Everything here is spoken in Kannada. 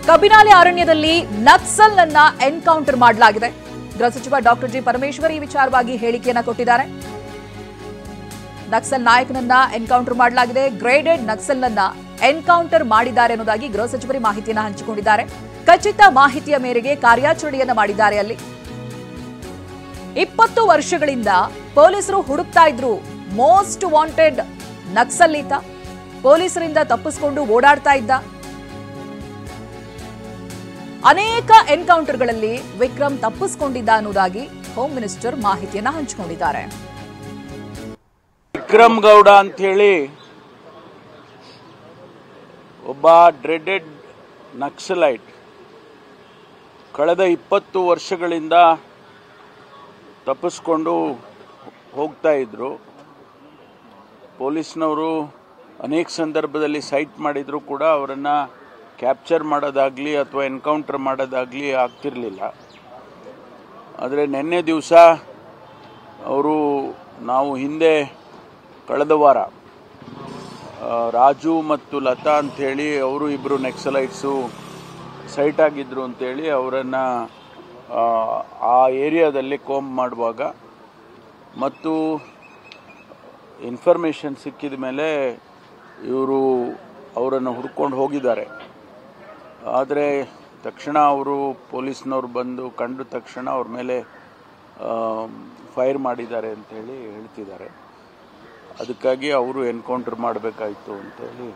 ಕಬಿನಾಲೆ ಅರಣ್ಯದಲ್ಲಿ ನಕ್ಸಲ್ನನ್ನ ಎನ್ಕೌಂಟರ್ ಮಾಡಲಾಗಿದೆ. ಗೃಹ ಸಚಿವ ಡಾಕ್ಟರ್ ಜಿ ಪರಮೇಶ್ವರ್ ಈ ವಿಚಾರವಾಗಿ ಹೇಳಿಕೆಯನ್ನ ಕೊಟ್ಟಿದ್ದಾರೆ. ನಕ್ಸಲ್ ನಾಯಕನನ್ನ ಎನ್ಕೌಂಟರ್ ಮಾಡಲಾಗಿದೆ. ಗ್ರೇಡೆಡ್ ನಕ್ಸಲ್ನನ್ನ ಎನ್ಕೌಂಟರ್ ಮಾಡಿದ್ದಾರೆ ಅನ್ನೋದಾಗಿ ಗೃಹ ಸಚಿವರು ಮಾಹಿತಿಯನ್ನ ಹಂಚಿಕೊಂಡಿದ್ದಾರೆ. ಖಚಿತ ಮಾಹಿತಿಯ ಮೇರೆಗೆ ಕಾರ್ಯಾಚರಣೆಯನ್ನ ಮಾಡಿದ್ದಾರೆ. ಅಲ್ಲಿ 20 ವರ್ಷಗಳಿಂದ ಪೊಲೀಸರು ಹುಡುಕ್ತಾ ಇದ್ರು ಮೋಸ್ಟ್ ವಾಂಟೆಡ್ ನಕ್ಸಲ್ ಈತ. ಪೊಲೀಸರಿಂದ ತಪ್ಪಿಸಿಕೊಂಡು ಓಡಾಡ್ತಾ ಇದ್ದ. ಅನೇಕ ಎನ್ಕೌಂಟರ್ಗಳಲ್ಲಿ ವಿಕ್ರಮ್ ತಪ್ಪಿಸಿಕೊಂಡಿದ್ದ ಅನ್ನೋದಾಗಿ ಹೋಮ್ ಮಿನಿಸ್ಟರ್ ಮಾಹಿತಿಯನ್ನ ಹಂಚಿಕೊಂಡಿದ್ದಾರೆ. ವಿಕ್ರಮ್ ಗೌಡ ಅಂತ ಹೇಳಿ ಒಬ್ಬ ಡ್ರೆಡೆಡ್ ನಕ್ಸಲೈಟ್ ಕಳೆದ 20 ವರ್ಷಗಳಿಂದ ತಪ್ಪಿಸ್ಕೊಂಡು ಹೋಗ್ತಾ ಇದ್ರು. ಪೊಲೀಸ್ನವರು ಅನೇಕ ಸಂದರ್ಭದಲ್ಲಿ ಸೈಟ್ ಮಾಡಿದ್ರು ಕೂಡ ಅವರನ್ನು ಕ್ಯಾಪ್ಚರ್ ಮಾಡೋದಾಗಲಿ ಅಥವಾ ಎನ್ಕೌಂಟರ್ ಮಾಡೋದಾಗಲಿ ಆಗ್ತಿರಲಿಲ್ಲ. ಆದರೆ ನಿನ್ನೆ ದಿವಸ ನಾವು ಹಿಂದೆ ಕಳೆದ ವಾರ ರಾಜು ಮತ್ತು ಲತಾ ಅಂಥೇಳಿ ಅವರು ಇಬ್ಬರು ನಕ್ಸಲೈಟ್ಸು ಸೈಟ್ ಆಗಿದ್ದರು ಅಂಥೇಳಿ ಅವರನ್ನು ಆ ಏರಿಯಾದಲ್ಲಿ ಕೋಂಬ್ ಮಾಡುವಾಗ ಮತ್ತು ಇನ್ಫಾರ್ಮೇಷನ್ ಸಿಕ್ಕಿದ ಮೇಲೆ ಇವರು ಅವರನ್ನು ಹುಡ್ಕೊಂಡು ಹೋಗಿದ್ದಾರೆ. ಆದರೆ ತಕ್ಷಣ ಅವರು ಪೊಲೀಸ್ನವ್ರು ಬಂದು ಕಂಡ ತಕ್ಷಣ ಅವ್ರ ಮೇಲೆ ಫೈರ್ ಮಾಡಿದ್ದಾರೆ ಅಂತೇಳಿ ಹೇಳ್ತಿದ್ದಾರೆ. ಅದಕ್ಕಾಗಿ ಅವರು ಎನ್ಕೌಂಟರ್ ಮಾಡಬೇಕಾಯಿತು ಅಂತೇಳಿ